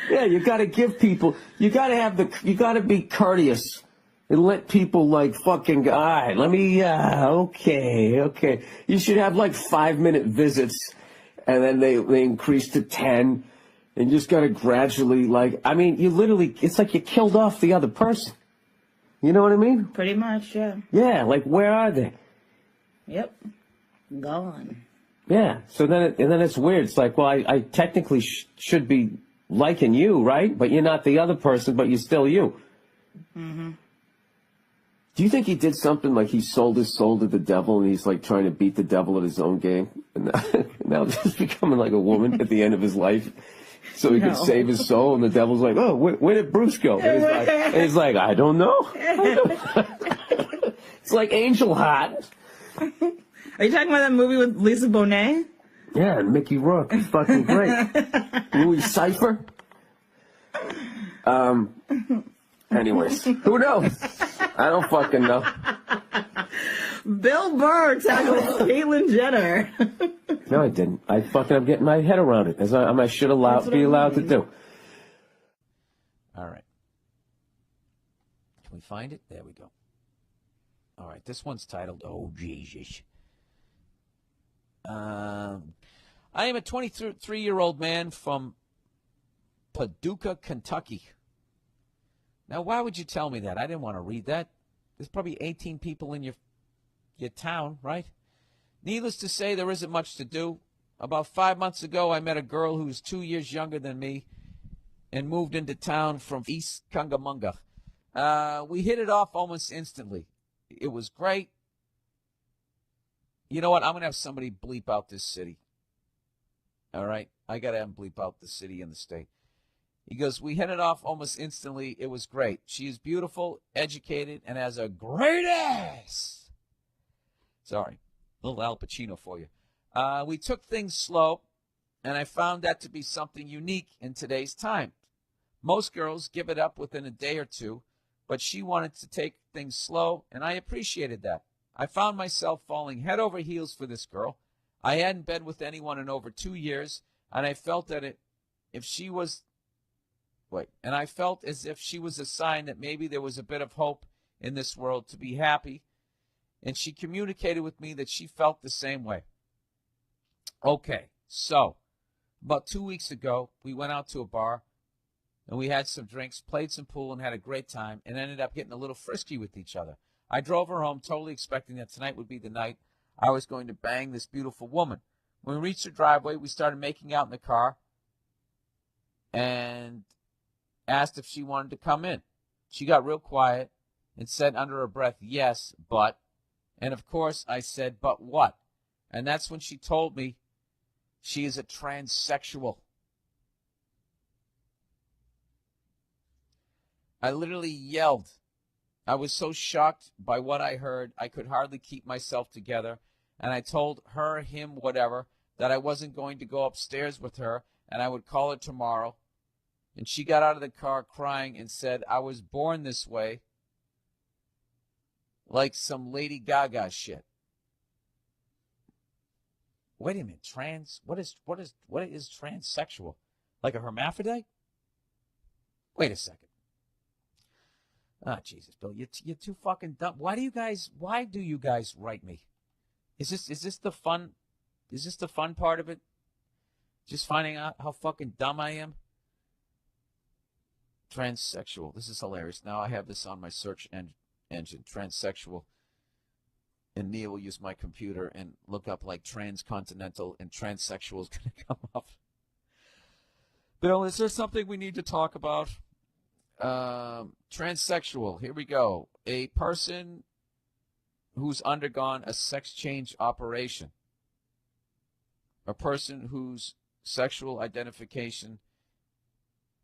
Yeah, you got to give people. You got to be courteous. And let people like fucking, all right, let me, okay. You should have like 5-minute visits and then they increase to 10 and you just got to gradually it's like you killed off the other person. You know what I mean? Pretty much, yeah. Yeah, like where are they? Yep. Gone. Yeah, so then it's weird. It's like, well, I technically should be liking you, right? But you're not the other person, but you're still you. Mm-hmm. Do you think he did something like he sold his soul to the devil and he's like trying to beat the devil at his own game? And now he's becoming like a woman at the end of his life so he could save his soul. And the devil's like, oh, where did Bruce go? And he's like, I don't know. It's like Angel Heart. Are you talking about that movie with Lisa Bonet? Yeah, and Mickey Rourke is fucking great. Louis Cypher. Anyways, who knows? I don't fucking know. Bill Burr tackled Caitlyn Jenner. No, I didn't. I'm getting my head around it, as I should be allowed to do. All right. Can we find it? There we go. All right, this one's titled, Oh, Jesus. I am a 23-year-old man from Paducah, Kentucky. Now, why would you tell me that? I didn't want to read that. There's probably 18 people in your town, right? Needless to say, there isn't much to do. About 5 months ago, I met a girl who's 2 years younger than me and moved into town from East Cungamunga. We hit it off almost instantly. It was great. You know what? I'm going to have somebody bleep out this city. All right? I got to have him bleep out the city and the state. He goes, we hit it off almost instantly. It was great. She is beautiful, educated, and has a great ass. Sorry. Little Al Pacino for you. We took things slow. and I found that to be something unique in today's time. Most girls give it up within a day or two, but she wanted to take things slow, and I appreciated that. I found myself falling head over heels for this girl. I hadn't been with anyone in over 2 years, and I felt that I felt as if she was a sign that maybe there was a bit of hope in this world to be happy, and she communicated with me that she felt the same way. Okay, so about 2 weeks ago, we went out to a bar, and we had some drinks, played some pool, and had a great time, and ended up getting a little frisky with each other. I drove her home, totally expecting that tonight would be the night I was going to bang this beautiful woman. When we reached her driveway, we started making out in the car and asked if she wanted to come in. She got real quiet and said under her breath, yes, but. And of course, I said, but what? And that's when she told me she is a transsexual. I literally yelled. I was so shocked by what I heard, I could hardly keep myself together. And I told her, him, whatever, that I wasn't going to go upstairs with her and I would call her tomorrow. And she got out of the car crying and said, I was born this way, like some Lady Gaga shit. Wait a minute, what is transsexual? Like a hermaphrodite? Wait a second. Ah, Jesus, Bill, you're too fucking dumb. Why do you guys write me? Is this the fun part of it? Just finding out how fucking dumb I am? Transsexual. This is hilarious. Now I have this on my search engine. Transsexual. And Nia will use my computer and look up like transcontinental, and transsexual is going to come up. Bill, is there something we need to talk about? Transsexual. Here we go. A person who's undergone a sex change operation. A person whose sexual identification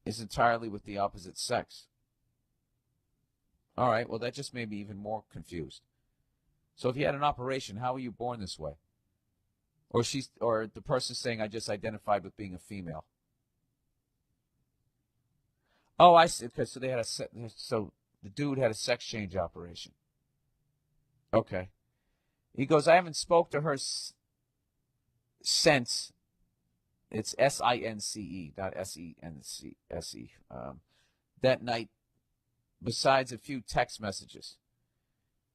is entirely with the opposite sex. All right, well, that just made me even more confused. So if you had an operation, how were you born this way? Or the person saying, I just identified with being a female. Oh, I see. Okay, so so the dude had a sex change operation. Okay. He goes, I haven't spoke to her since. It's S-I-N-C-E, not S-E-N-C-S-E. That night, besides a few text messages.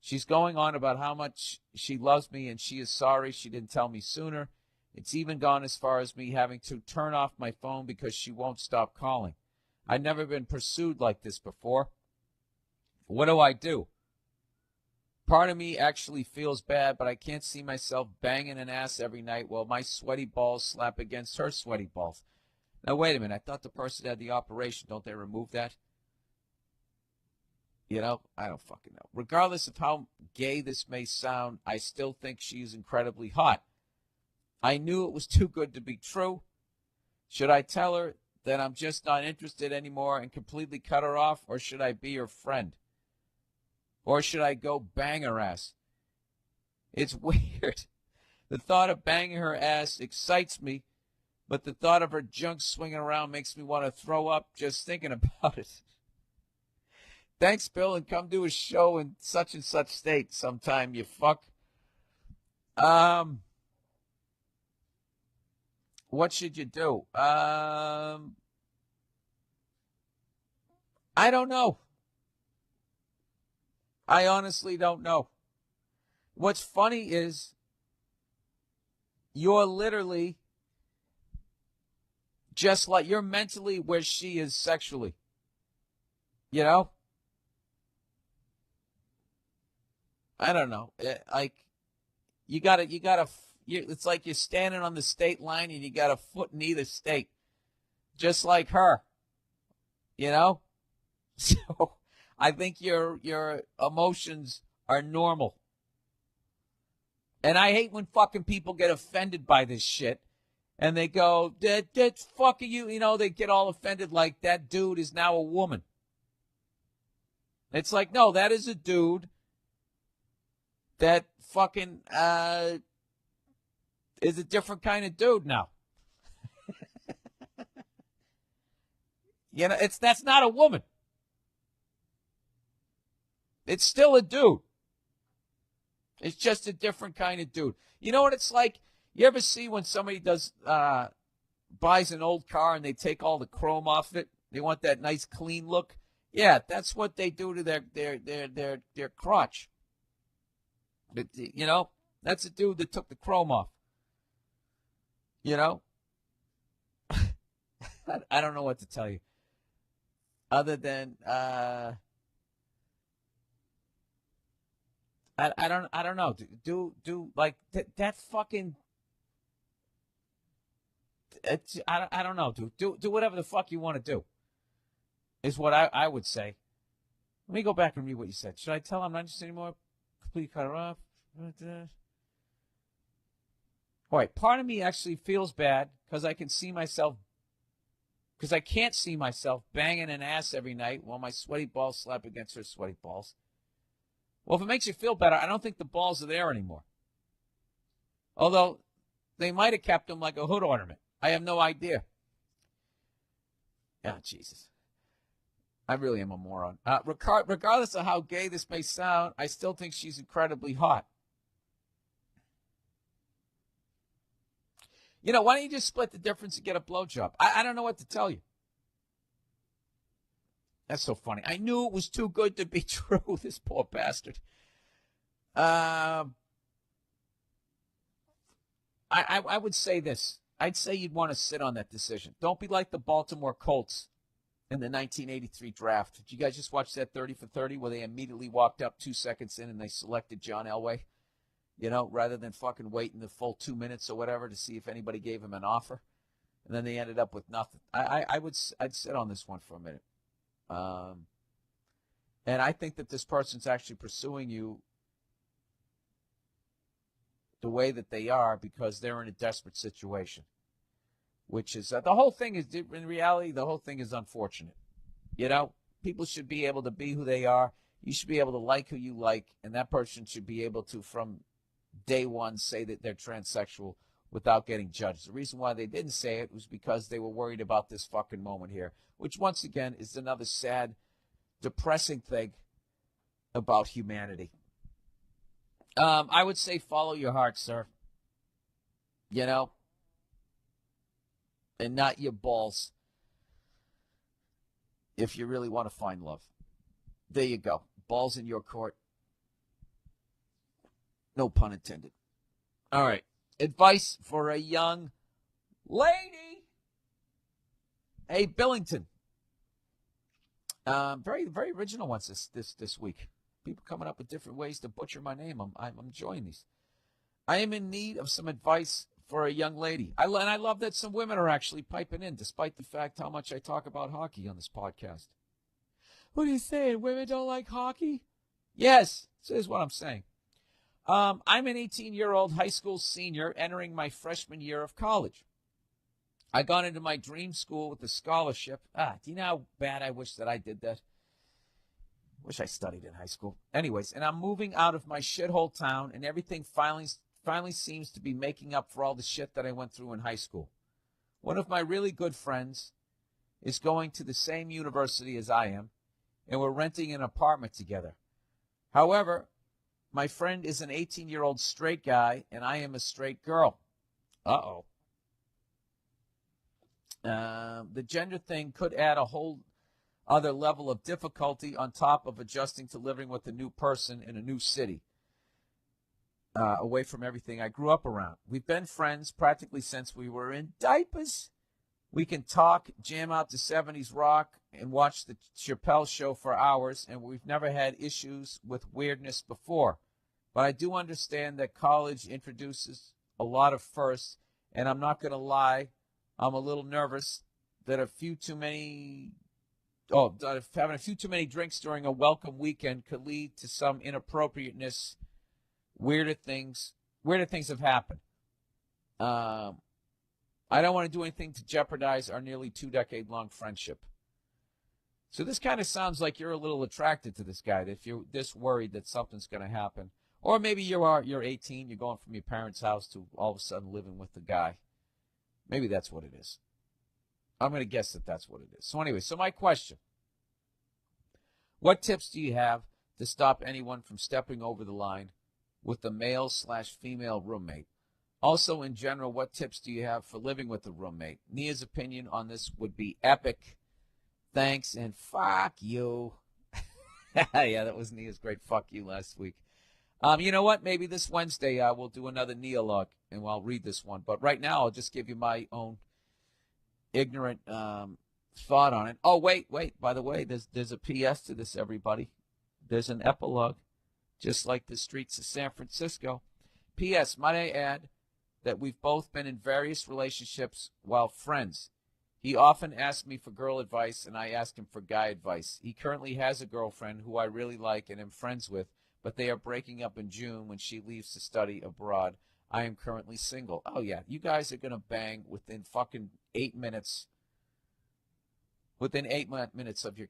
She's going on about how much she loves me and she is sorry she didn't tell me sooner. It's even gone as far as me having to turn off my phone because she won't stop calling. I've never been pursued like this before. What do I do? Part of me actually feels bad, but I can't see myself banging an ass every night while my sweaty balls slap against her sweaty balls. Now, wait a minute. I thought the person had the operation. Don't they remove that? You know, I don't fucking know. Regardless of how gay this may sound, I still think she's incredibly hot. I knew it was too good to be true. Should I tell her that I'm just not interested anymore and completely cut her off, or should I be her friend? Or should I go bang her ass? It's weird. The thought of banging her ass excites me, but the thought of her junk swinging around makes me want to throw up just thinking about it. Thanks, Bill, and come do a show in such and such state sometime, you fuck. What should you do? I don't know. I honestly don't know. What's funny is you're literally just like, you're mentally where she is sexually. You know? I don't know. It's like you're standing on the state line and you got a foot in either state. Just like her. You know? So I think your emotions are normal. And I hate when fucking people get offended by this shit. And they go, that's fucking you. You know, they get all offended like that dude is now a woman. It's like, no, that is a dude that fucking is a different kind of dude now. You know, that's not a woman. It's still a dude. It's just a different kind of dude. You know what it's like? You ever see when somebody buys an old car and they take all the chrome off it? They want that nice clean look. Yeah, that's what they do to their crotch. You know, that's a dude that took the chrome off. You know, I don't know what to tell you, other than I don't know. Do like that fucking. I don't know. Do whatever the fuck you want to do. Is what I would say. Let me go back and read what you said. Should I tell him I'm not interested anymore? Completely cut her off. All right. Part of me actually feels bad because I can't see myself banging an ass every night while my sweaty balls slap against her sweaty balls. Well, if it makes you feel better, I don't think the balls are there anymore. Although they might have kept them like a hood ornament. I have no idea. Oh, Jesus. I really am a moron. Regardless of how gay this may sound, I still think she's incredibly hot. You know, why don't you just split the difference and get a blowjob? I don't know what to tell you. That's so funny. I knew it was too good to be true, this poor bastard. I would say this. I'd say you'd want to sit on that decision. Don't be like the Baltimore Colts in the 1983 draft. Did you guys just watch that 30 for 30 where they immediately walked up 2 seconds in and they selected John Elway? You know, rather than fucking waiting the full 2 minutes or whatever to see if anybody gave him an offer. And then they ended up with nothing. I'd sit on this one for a minute. And I think that this person's actually pursuing you the way that they are because they're in a desperate situation, which is the whole thing is, in reality, the whole thing is unfortunate. You know, people should be able to be who they are. You should be able to like who you like, and that person should be able to, from day one, say that they're transsexual without getting judged. The reason why they didn't say it was because they were worried about this fucking moment here, which once again is another sad, depressing thing about humanity. I would say follow your heart, sir. You know? And not your balls. If you really want to find love. There you go. Balls in your court. No pun intended. All right. Advice for a young lady. Hey, Billington. Very, very original ones this week. People coming up with different ways to butcher my name. I'm enjoying these. I am in need of some advice for a young lady. I love that some women are actually piping in, despite the fact how much I talk about hockey on this podcast. What are you saying? Women don't like hockey? Yes, this is what I'm saying. I'm an 18-year-old high school senior entering my freshman year of college. I got into my dream school with a scholarship. Do you know how bad I wish that I did that? Wish I studied in high school. Anyways, and I'm moving out of my shithole town, and everything finally seems to be making up for all the shit that I went through in high school. One of my really good friends is going to the same university as I am, and we're renting an apartment together. However, my friend is an 18-year-old straight guy, and I am a straight girl. Uh-oh. The gender thing could add a whole other level of difficulty on top of adjusting to living with a new person in a new city, away from everything I grew up around. We've been friends practically since we were in diapers. We can talk, jam out to 70s rock, and watch the Chappelle Show for hours, and we've never had issues with weirdness before. But I do understand that college introduces a lot of firsts, and I'm not going to lie, I'm a little nervous that having a few too many drinks during a welcome weekend could lead to some inappropriateness. Weirder things have happened. I don't want to do anything to jeopardize our nearly 2-decade-long friendship. So this kind of sounds like you're a little attracted to this guy, that if you're this worried that something's going to happen. Or maybe you're 18, you're going from your parents' house to all of a sudden living with the guy. Maybe that's what it is. I'm going to guess that that's what it is. So anyway, so my question. What tips do you have to stop anyone from stepping over the line with the male/female roommate? Also, in general, what tips do you have for living with a roommate? Nia's opinion on this would be epic. Thanks, and fuck you. Yeah, that was Nia's great fuck you last week. You know what? Maybe this Wednesday we'll do another Nia log, and I'll read this one. But right now, I'll just give you my own ignorant thought on it. Oh, wait. By the way, there's a PS to this, everybody. There's an epilogue, just like the streets of San Francisco. PS, might I add that we've both been in various relationships while friends. He often asks me for girl advice, and I ask him for guy advice. He currently has a girlfriend who I really like and am friends with, but they are breaking up in June when she leaves to study abroad. I am currently single. Oh, yeah, you guys are going to bang within fucking 8 minutes. Within 8 minutes of your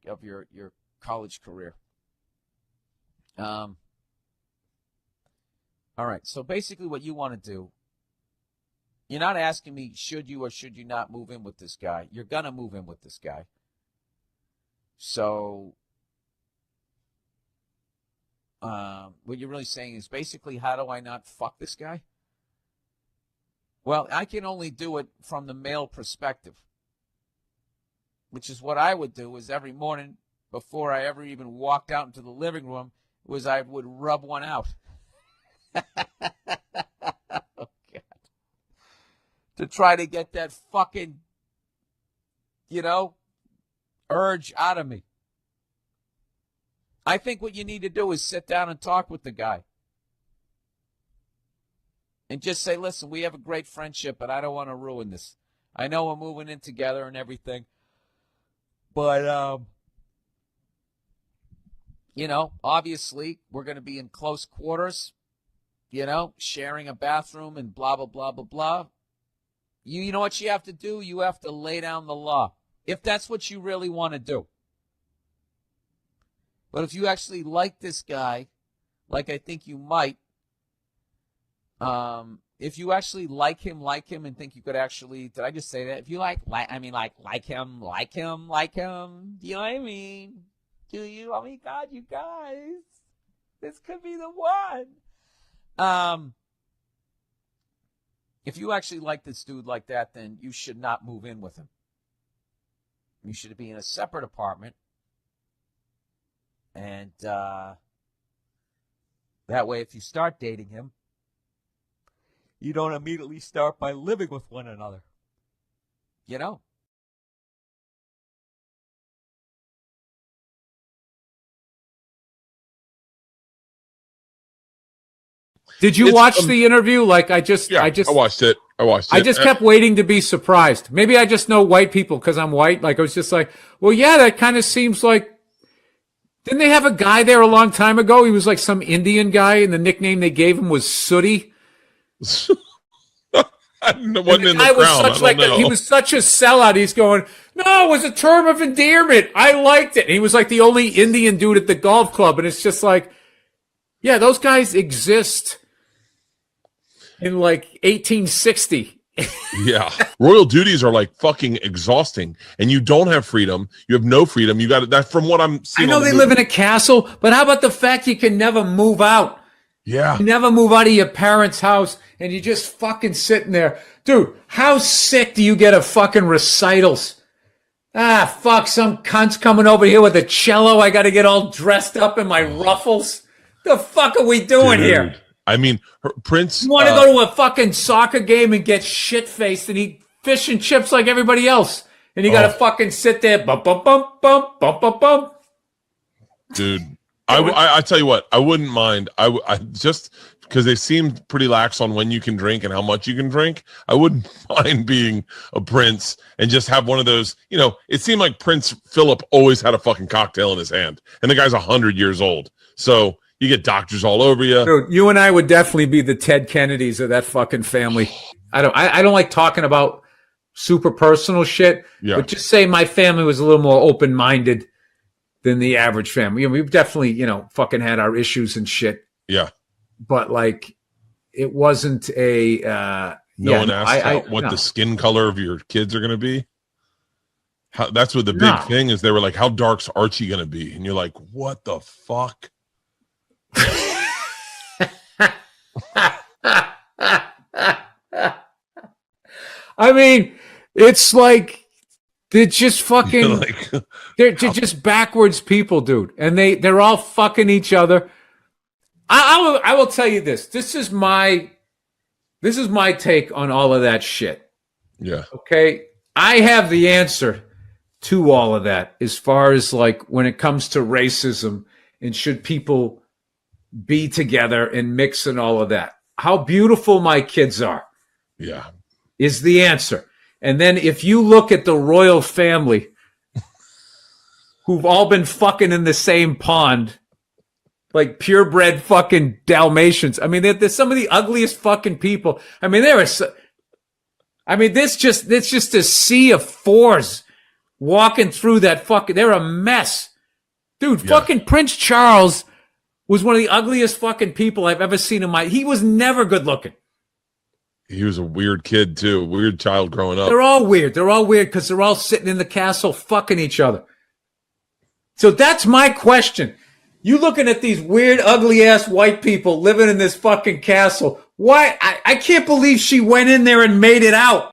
college career. All right, so basically what you want to do, you're not asking me should you or should you not move in with this guy. You're going to move in with this guy. So what you're really saying is basically, how do I not fuck this guy? Well, I can only do it from the male perspective, which is what I would do is every morning before I ever even walked out into the living room was I would rub one out. Oh, God. To try to get that fucking, urge out of me. I think what you need to do is sit down and talk with the guy. And just say, listen, we have a great friendship, but I don't want to ruin this. I know we're moving in together and everything. But, obviously we're going to be in close quarters, sharing a bathroom and blah, blah, blah, blah, blah. You know what you have to do? You have to lay down the law, if that's what you really want to do. But if you actually like this guy, like I think you might, if you actually like him and think you could actually, did I just say that? If you like him, do you know what I mean? Do you? Oh my God, you guys, this could be the one. If you actually like this dude like that, then you should not move in with him. You should be in a separate apartment. And that way, if you start dating him, you don't immediately start by living with one another. Did you watch the interview? I watched it. I just kept waiting to be surprised. Maybe I just know white people because I'm white. I was just like, well, yeah, that kind of seems like. Didn't they have a guy there a long time ago? He was like some Indian guy, and the nickname they gave him was Sooty. He was such a sellout. He's going, no, it was a term of endearment. I liked it. And he was like the only Indian dude at the golf club, and it's just like, yeah, those guys exist in 1860. Yeah. Royal duties are fucking exhausting, and you don't have freedom. You have no freedom. You got that from what I'm seeing. I know they live in a castle, but how about the fact you can never move out? Yeah. You never move out of your parents' house, and you're just fucking sitting there. Dude, how sick do you get of fucking recitals? Fuck, some cunt's coming over here with a cello. I got to get all dressed up in my ruffles. The fuck are we doing here? I mean, Prince. You want to go to a fucking soccer game and get shit-faced and eat fish and chips like everybody else. And you got to fucking sit there. Bump, bump, bump, bump, bump, bump, bump. Dude, I tell you what, I wouldn't mind. I just because they seemed pretty lax on when you can drink and how much you can drink. I wouldn't mind being a Prince and just have one of those. It seemed like Prince Philip always had a fucking cocktail in his hand, and the guy's 100 years old. So you get doctors all over you. Dude, you and I would definitely be the Ted Kennedys of that fucking family. I don't like talking about super personal shit, but just say my family was a little more open-minded than the average family. We've definitely, fucking had our issues and shit. Yeah. But it wasn't a no one asked what the skin color of your kids are going to be. That's what the big thing is. They were like, how dark's Archie going to be? And you're like, what the fuck? I mean, it's like they're just fucking they're just backwards people, dude. And they're all fucking each other. I will tell you this. This is my take on all of that shit. Yeah. Okay. I have the answer to all of that as far as like when it comes to racism and should people be together and mix and all of that. How beautiful my kids are. Yeah. Is the answer. And then if you look at the royal family who've all been fucking in the same pond, like purebred fucking Dalmatians. I mean, they're some of the ugliest fucking people. I mean, it's just a sea of fours walking through that fucking, they're a mess. Dude, fucking Prince Charles was one of the ugliest fucking people I've ever seen he was never good looking. He was a weird kid too, weird child growing up. They're all weird because they're all sitting in the castle fucking each other. So that's my question. You looking at these weird, ugly-ass white people living in this fucking castle. Why? I can't believe she went in there and made it out.